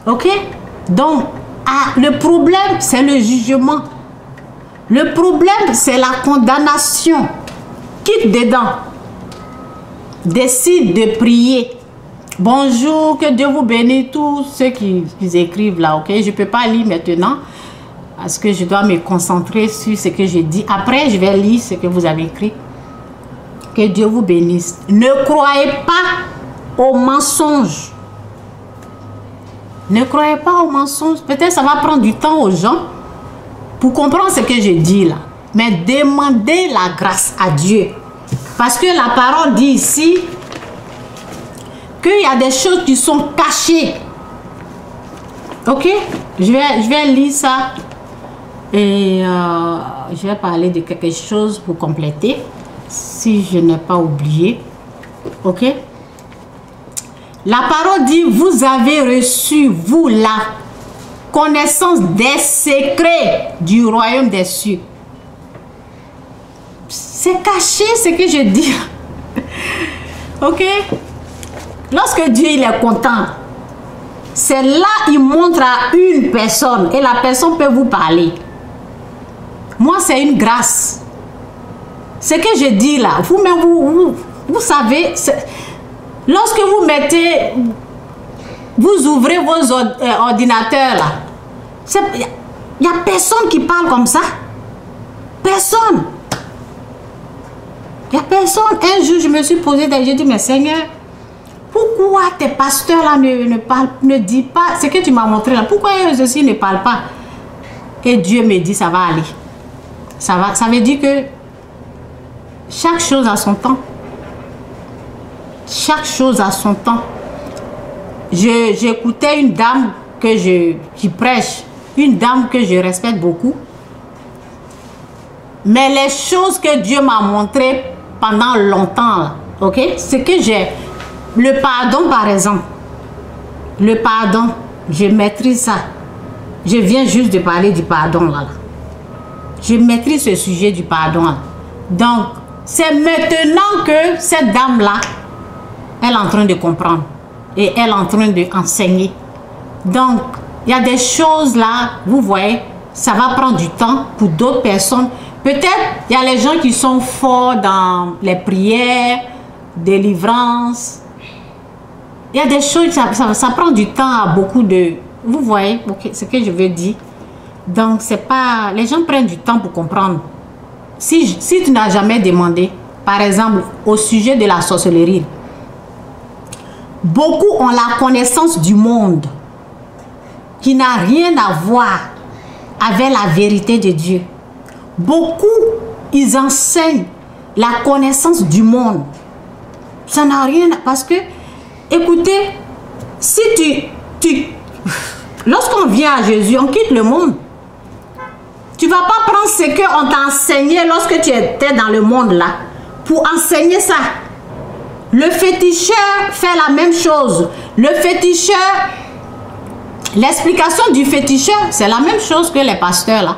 Ok? Donc, le problème, c'est le jugement. Le problème, c'est la condamnation. Quitte dedans. Décide de prier. Bonjour, que Dieu vous bénisse, tous ceux qui écrivent là, ok? Je ne peux pas lire maintenant parce que je dois me concentrer sur ce que je dis. Après, je vais lire ce que vous avez écrit. Que Dieu vous bénisse. Ne croyez pas aux mensonges. Ne croyez pas aux mensonges. Peut-être ça va prendre du temps aux gens pour comprendre ce que je dis là. Mais demandez la grâce à Dieu. Parce que la parole dit ici qu'il y a des choses qui sont cachées. Ok? Je vais lire ça. Et je vais parler de quelque chose pour compléter. Si je n'ai pas oublié. Ok? La parole dit, vous avez reçu, vous, la connaissance des secrets du royaume des cieux. C'est caché ce que je dis. Ok? Lorsque Dieu il est content, c'est là il montre à une personne et la personne peut vous parler. Moi, c'est une grâce. Ce que je dis là, vous-même, vous savez, lorsque vous mettez, vous ouvrez vos ordinateurs là, il n'y a personne qui parle comme ça. Personne. Il n'y a personne. Un jour, je me suis posé, j'ai dit, mais Seigneur, pourquoi tes pasteurs là ne disent pas ce que tu m'as montré là? Pourquoi eux aussi ne parlent pas? Et Dieu me dit, ça va aller. Ça veut dire que chaque chose a son temps. Chaque chose a son temps. J'écoutais une dame qui prêche, une dame que je respecte beaucoup. Mais les choses que Dieu m'a montrées pendant longtemps, là, ok, c'est que j'ai le pardon par exemple. Le pardon, je maîtrise ça. Je viens juste de parler du pardon là. Je maîtrise ce sujet du pardon là. Donc, c'est maintenant que cette dame-là, elle est en train de comprendre. Et elle est en train d'enseigner. Donc, il y a des choses là, vous voyez, ça va prendre du temps pour d'autres personnes. Peut-être, il y a les gens qui sont forts dans les prières, délivrance. Il y a des choses, ça prend du temps à beaucoup de... Vous voyez, okay, ce que je veux dire. Donc, c'est pas... Les gens prennent du temps pour comprendre. Si tu n'as jamais demandé, par exemple, au sujet de la sorcellerie, beaucoup ont la connaissance du monde qui n'a rien à voir avec la vérité de Dieu. Beaucoup, ils enseignent la connaissance du monde. Ça n'a rien à... Parce que, écoutez, si lorsqu'on vient à Jésus, on quitte le monde. Tu ne vas pas prendre ce qu'on t'a enseigné lorsque tu étais dans le monde là, pour enseigner ça. Le féticheur fait la même chose. Le féticheur, l'explication du féticheur, c'est la même chose que les pasteurs là.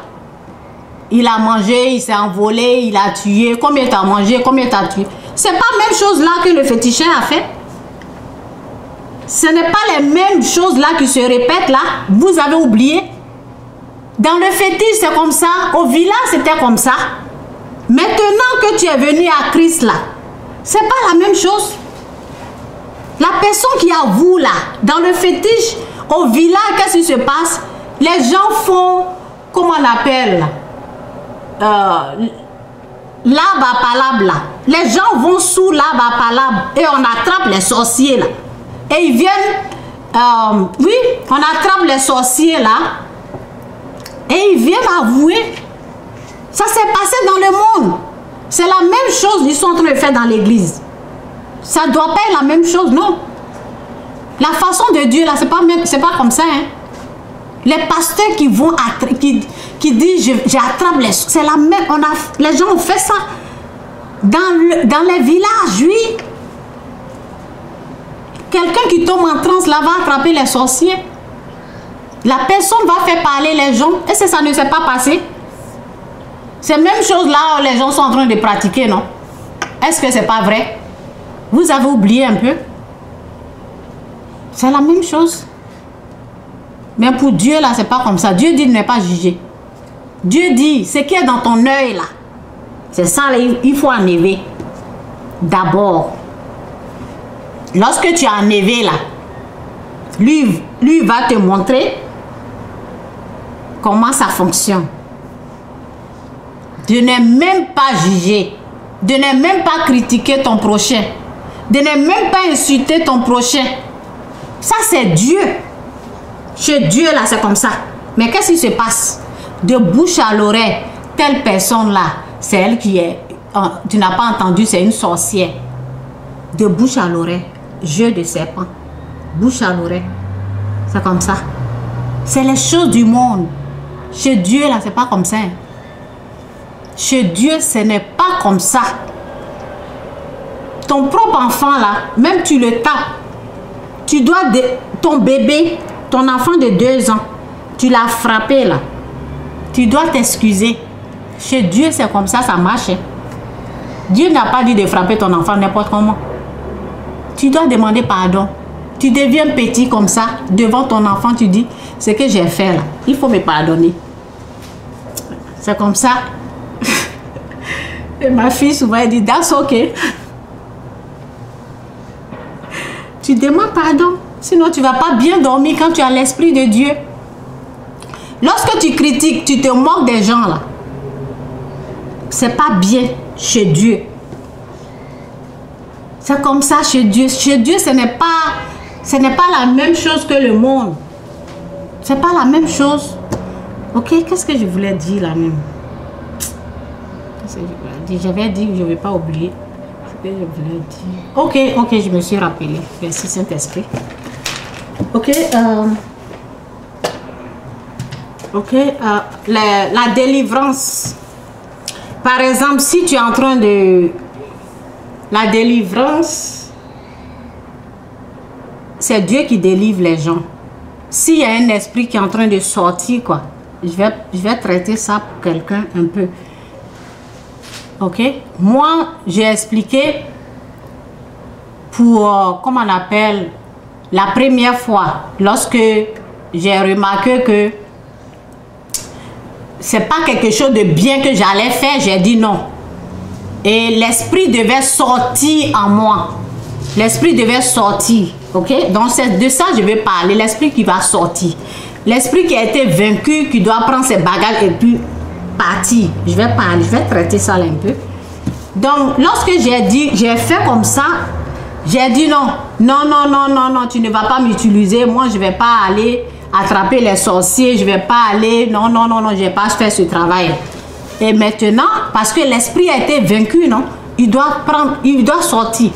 Il a mangé, il s'est envolé, il a tué. Combien tu as mangé, combien tu as tué. C'est pas la même chose là que le féticheur a fait. Ce n'est pas les mêmes choses là qui se répètent là. Vous avez oublié. Dans le fétiche, c'est comme ça. Au village, c'était comme ça. Maintenant que tu es venu à Christ là, c'est pas la même chose. La personne qui a vous là, dans le fétiche, au village, qu'est-ce qui se passe? Les gens font, comment on appelle, l'arbre à palabre là. Les gens vont sous l'arbre à palabre et on attrape les sorciers là. Et ils viennent, oui, on attrape les sorciers là. Et ils viennent avouer. Ça s'est passé dans le monde. C'est la même chose qu'ils sont en train de faire dans l'église. Ça ne doit pas être la même chose, non. La façon de Dieu, là, c'est pas comme ça. Hein. Les pasteurs qui vont, qui disent, j'attrape les... C'est la même... les gens ont fait ça. Dans les villages, oui. Quelqu'un qui tombe en transe, là, va attraper les sorciers. La personne va faire parler les gens. Est-ce que ça ne s'est pas passé? C'est la même chose là où les gens sont en train de pratiquer, non? Est-ce que c'est pas vrai? Vous avez oublié un peu? C'est la même chose. Mais pour Dieu, là, c'est pas comme ça. Dieu dit de ne pas juger. Dieu dit, ce qui est dans ton œil, là, c'est ça, là, il faut enlever. D'abord. Lorsque tu as enlevé, là, lui va te montrer comment ça fonctionne. De ne même pas juger. De ne même pas critiquer ton prochain. De ne même pas insulter ton prochain. Ça, c'est Dieu. Chez Dieu, là, c'est comme ça. Mais qu'est-ce qui se passe? De bouche à l'oreille, telle personne-là, c'est elle qui est... Tu n'as pas entendu, c'est une sorcière. De bouche à l'oreille, jeu de serpent. Bouche à l'oreille. C'est comme ça. C'est les choses du monde. Chez Dieu, là, c'est pas comme ça. Chez Dieu, ce n'est pas comme ça. Ton propre enfant, là, même tu le tapes. Tu dois... Ton bébé, ton enfant de 2 ans, tu l'as frappé, là. Tu dois t'excuser. Chez Dieu, c'est comme ça, ça marche. Dieu n'a pas dit de frapper ton enfant n'importe comment. Tu dois demander pardon. Tu deviens petit comme ça, devant ton enfant, tu dis, ce que j'ai fait là, il faut me pardonner. C'est comme ça. Et ma fille souvent elle dit, that's okay. Tu demandes pardon, sinon tu ne vas pas bien dormir quand tu as l'esprit de Dieu. Lorsque tu critiques, tu te moques des gens là. C'est pas bien chez Dieu. C'est comme ça chez Dieu. Chez Dieu, ce n'est pas la même chose que le monde. C'est pas la même chose. Ok, qu'est-ce que je voulais dire là même? J'avais dit que je ne vais pas oublier ce que je voulais dire. Ok, je me suis rappelé. Merci Saint-Esprit. Ok, la délivrance. Par exemple, si tu es en train de... La délivrance, c'est Dieu qui délivre les gens. S'il y a un esprit qui est en train de sortir, quoi, je vais traiter ça pour quelqu'un un peu. Ok? Moi, j'ai expliqué pour, comment on appelle, la première fois, lorsque j'ai remarqué que c'est pas quelque chose de bien que j'allais faire, j'ai dit non. Et l'esprit devait sortir en moi. L'esprit devait sortir. Ok? Donc c'est de ça que je vais parler. L'esprit qui va sortir. L'esprit qui a été vaincu, qui doit prendre ses bagages et puis partir. Je vais parler, je vais traiter ça là un peu. Donc lorsque j'ai fait comme ça, j'ai dit non. Non, tu ne vas pas m'utiliser. Moi, je ne vais pas aller attraper les sorciers. Je ne vais pas aller. Non, je ne vais pas faire ce travail. Et maintenant, parce que l'esprit a été vaincu, non? Il doit sortir.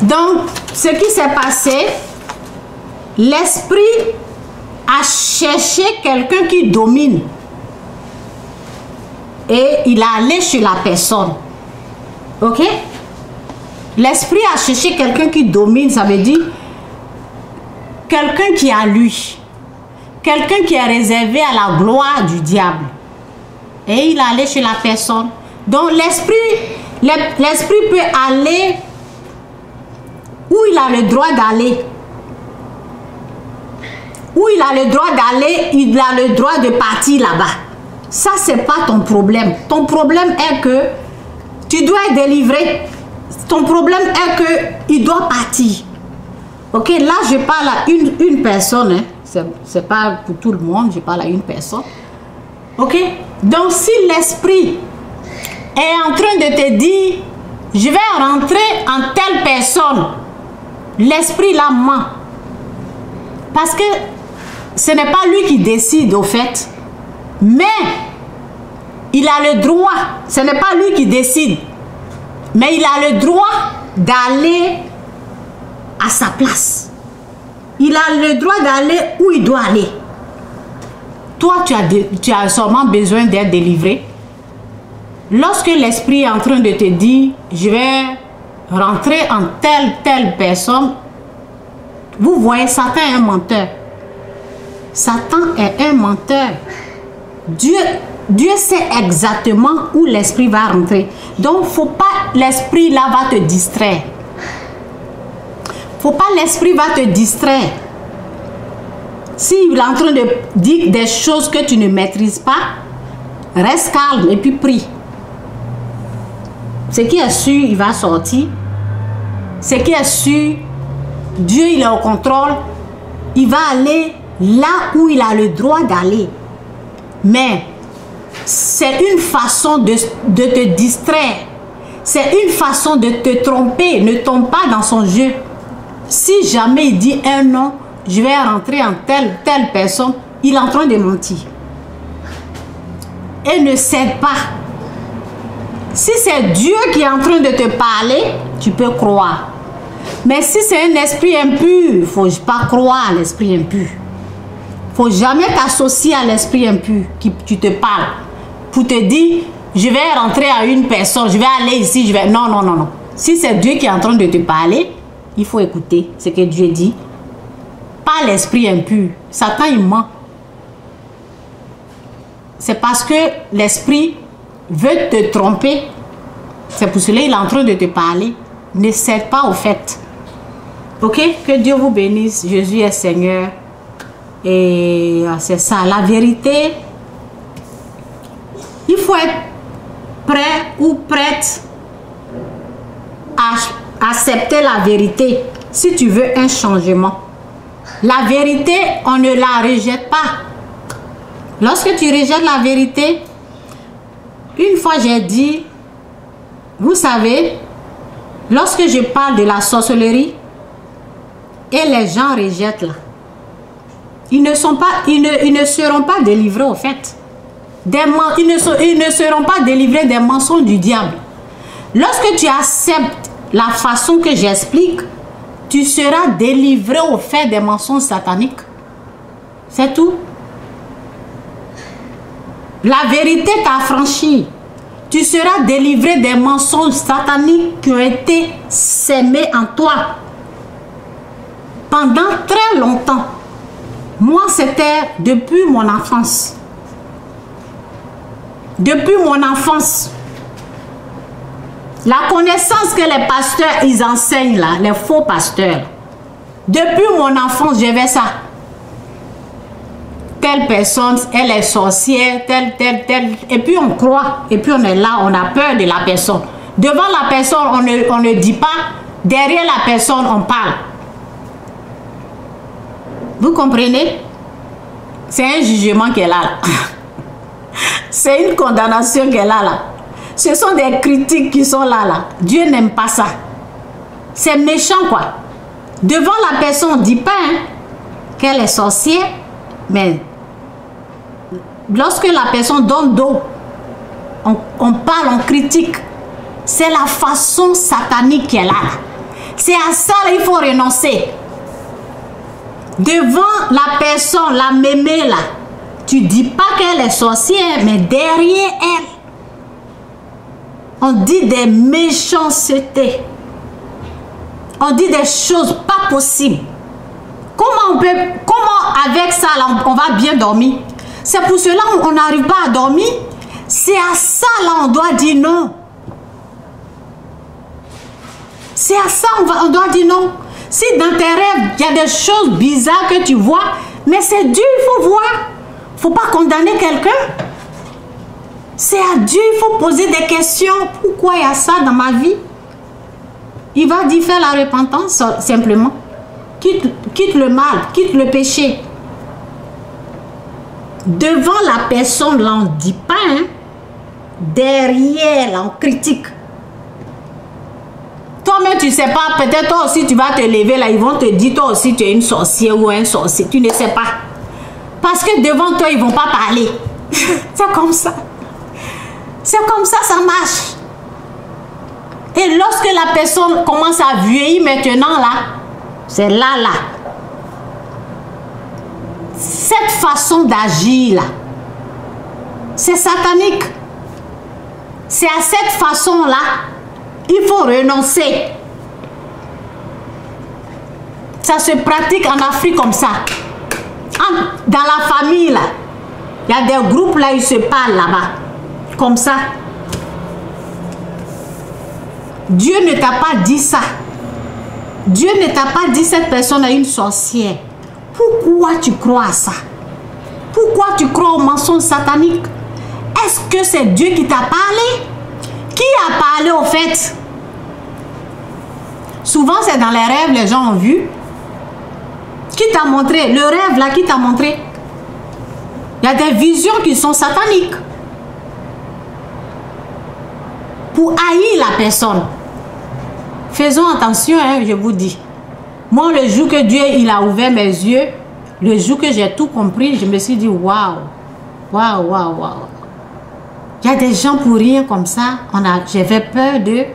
Donc, ce qui s'est passé, l'esprit a cherché quelqu'un qui domine. Et il est allé chez la personne. Ok? L'esprit a cherché quelqu'un qui domine, ça veut dire quelqu'un qui a lui. Quelqu'un qui est réservé à la gloire du diable. Et il est allé chez la personne. Donc l'esprit peut aller où il a le droit d'aller. Où il a le droit d'aller, il a le droit de partir là-bas. Ça, c'est pas ton problème. Ton problème est que tu dois être délivré. Ton problème est que il doit partir. Ok, là je parle à une personne. Hein. C'est pas pour tout le monde, je parle à une personne. Ok, donc si l'esprit est en train de te dire, je vais rentrer en telle personne, l'esprit là ment. Parce que ce n'est pas lui qui décide au fait, mais il a le droit, ce n'est pas lui qui décide, mais il a le droit d'aller à sa place. Il a le droit d'aller où il doit aller. Toi, tu as sûrement besoin d'être délivré. Lorsque l'esprit est en train de te dire, je vais rentrer en telle personne, vous voyez, Satan est un menteur. Satan est un menteur. Dieu sait exactement où l'esprit va rentrer. Donc, faut pas l'esprit là va te distraire. Faut pas l'esprit va te distraire. S'il est en train de dire des choses que tu ne maîtrises pas, reste calme et puis prie. Ce qui est sûr, il va sortir. Ce qui est sûr, Dieu, il est au contrôle. Il va aller là où il a le droit d'aller. Mais c'est une façon de te distraire. C'est une façon de te tromper. Ne tombe pas dans son jeu. Si jamais il dit un nom, je vais rentrer en telle personne, il est en train de mentir. Et ne cède pas. Si c'est Dieu qui est en train de te parler, tu peux croire. Mais si c'est un esprit impur, il ne faut pas croire à l'esprit impur. Il ne faut jamais t'associer à l'esprit impur qui tu te parles. Pour te dire, je vais rentrer à une personne, je vais aller ici, je vais... Non, non, non, non. Si c'est Dieu qui est en train de te parler, il faut écouter ce que Dieu dit. Pas l'esprit impur. Satan, il ment. C'est parce que l'esprit veut te tromper. C'est pour cela qu'il est en train de te parler. Ne cède pas au fait. Ok? Que Dieu vous bénisse. Jésus est Seigneur. Et c'est ça. La vérité, il faut être prêt ou prête à accepter la vérité si tu veux un changement. La vérité, on ne la rejette pas. Lorsque tu rejettes la vérité, une fois j'ai dit, vous savez, lorsque je parle de la sorcellerie et les gens rejettent là, ils ne seront pas délivrés au fait. Ils ne seront pas délivrés des mensonges du diable. Lorsque tu acceptes la façon que j'explique, tu seras délivré au fait des mensonges sataniques. C'est tout. La vérité t'affranchit. Tu seras délivré des mensonges sataniques qui ont été sémés en toi pendant très longtemps. Moi, c'était depuis mon enfance. Depuis mon enfance. La connaissance que les pasteurs, ils enseignent là, les faux pasteurs. Depuis mon enfance, j'avais ça. Telle personne, elle est sorcière, telle. Et puis on croit, et puis on est là, on a peur de la personne. Devant la personne, on ne dit pas. Derrière la personne, on parle. Vous comprenez? C'est un jugement qu'elle a là. C'est une condamnation qu'elle a là. Ce sont des critiques qui sont là. Dieu n'aime pas ça. C'est méchant quoi. Devant la personne, on ne dit pas hein, qu'elle est sorcière, mais lorsque la personne donne dos, on parle, on critique. C'est la façon satanique qu'elle a. C'est à ça qu'il faut renoncer. Devant la personne, la mémé là, tu ne dis pas qu'elle est sorcière, mais derrière elle, on dit des méchancetés. On dit des choses pas possibles. Comment avec ça là, on va bien dormir? C'est pour cela qu'on n'arrive pas à dormir. C'est à ça là on doit dire non. C'est à ça on doit dire non. Si dans tes rêves, il y a des choses bizarres que tu vois, mais c'est Dieu, il faut voir. Il ne faut pas condamner quelqu'un. C'est à Dieu, il faut poser des questions. Pourquoi il y a ça dans ma vie? Il va dire faire la repentance simplement. Quitte le mal, quitte le péché. Devant la personne, là, on ne dit pas. Hein? Derrière, là, on critique. Toi-même, tu ne sais pas. Peut-être toi aussi, tu vas te lever, là, ils vont te dire, toi aussi, tu es une sorcière ou un sorcier. Tu ne sais pas. Parce que devant toi, ils ne vont pas parler. C'est comme ça. C'est comme ça, ça marche. Et lorsque la personne commence à vieillir maintenant, là, c'est là. Cette façon d'agir, là, c'est satanique. C'est à cette façon-là, il faut renoncer. Ça se pratique en Afrique comme ça. Dans la famille, là, il y a des groupes, là, ils se parlent là-bas. Comme ça. Dieu ne t'a pas dit ça. Dieu ne t'a pas dit cette personne est une sorcière Pourquoi tu crois à ça? Pourquoi tu crois aux mensonges sataniques? Est-ce que c'est Dieu qui t'a parlé? Qui a parlé au fait? Souvent, c'est dans les rêves, les gens ont vu. Qui t'a montré? Le rêve là, qui t'a montré? Il y a des visions qui sont sataniques. Pour haïr la personne. Faisons attention, hein, je vous dis. Moi, le jour que Dieu il a ouvert mes yeux, le jour que j'ai tout compris, je me suis dit, waouh, waouh, waouh, waouh. Il y a des gens pour rien comme ça. J'avais peur d'eux.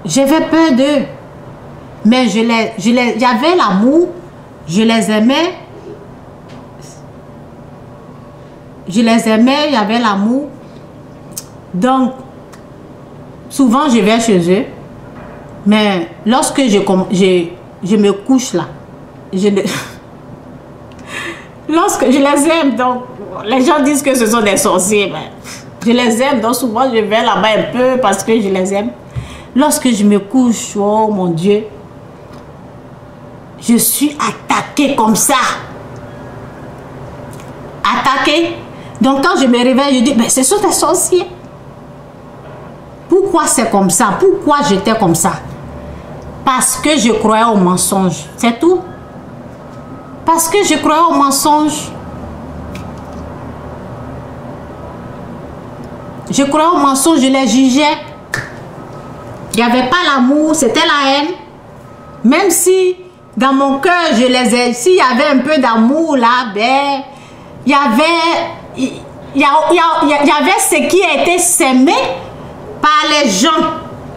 J'avais peur d'eux. Mais il y avait l'amour. Je les aimais. Je les aimais, il y avait l'amour. Donc, souvent je vais chez eux. Mais lorsque je me couche là, lorsque je les aime, donc les gens disent que ce sont des sorciers, mais je les aime, donc souvent je vais là-bas un peu parce que je les aime. Lorsque je me couche, oh mon Dieu, je suis attaquée comme ça. Attaquée. Donc quand je me réveille, je dis, mais ce sont des sorciers. Pourquoi c'est comme ça? Pourquoi j'étais comme ça? Parce que je croyais aux mensonges. C'est tout. Parce que je croyais aux mensonges. Je croyais aux mensonges, je les jugeais. Il n'y avait pas l'amour, c'était la haine. Même si dans mon cœur, je les ai... S'il y avait un peu d'amour là, ben, il y avait ce qui a été sémé par les gens.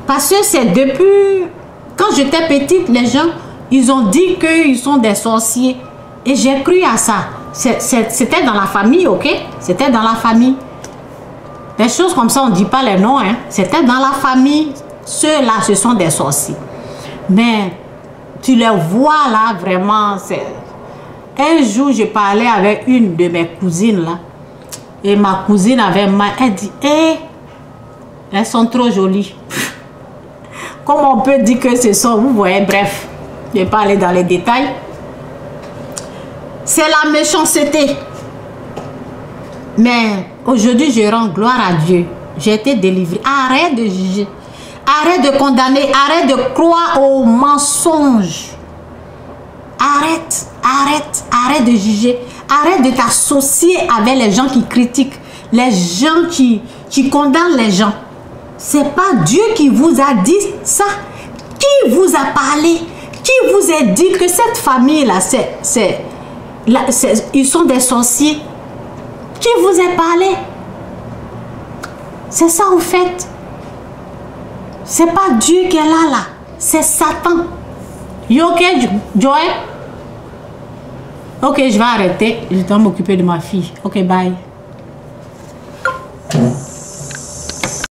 Parce que c'est depuis... Quand j'étais petite, les gens, ils ont dit qu'ils sont des sorciers. Et j'ai cru à ça. C'était dans la famille, ok? C'était dans la famille. Des choses comme ça, on ne dit pas les noms. Hein? C'était dans la famille. Ceux-là, ce sont des sorciers. Mais tu les vois là, vraiment. Un jour, je parlais avec une de mes cousines là. Et ma cousine avait mal. Elle dit, hé, elles sont trop jolies. Comment on peut dire que ce sont, vous voyez, bref. Je ne vais pas aller dans les détails. C'est la méchanceté. Mais aujourd'hui, je rends gloire à Dieu. J'ai été délivrée. Arrête de juger. Arrête de condamner. Arrête de croire aux mensonges. Arrête, arrête, arrête de juger. Arrête de t'associer avec les gens qui critiquent. Les gens qui condamnent les gens. C'est pas Dieu qui vous a dit ça. Qui vous a parlé? Qui vous a dit que cette famille-là, ils sont des sorciers? Qui vous a parlé? C'est ça, au fait. C'est pas Dieu qui est là. C'est Satan. You ok, Joy? Ok, je vais arrêter. Je dois m'occuper de ma fille. Ok, bye.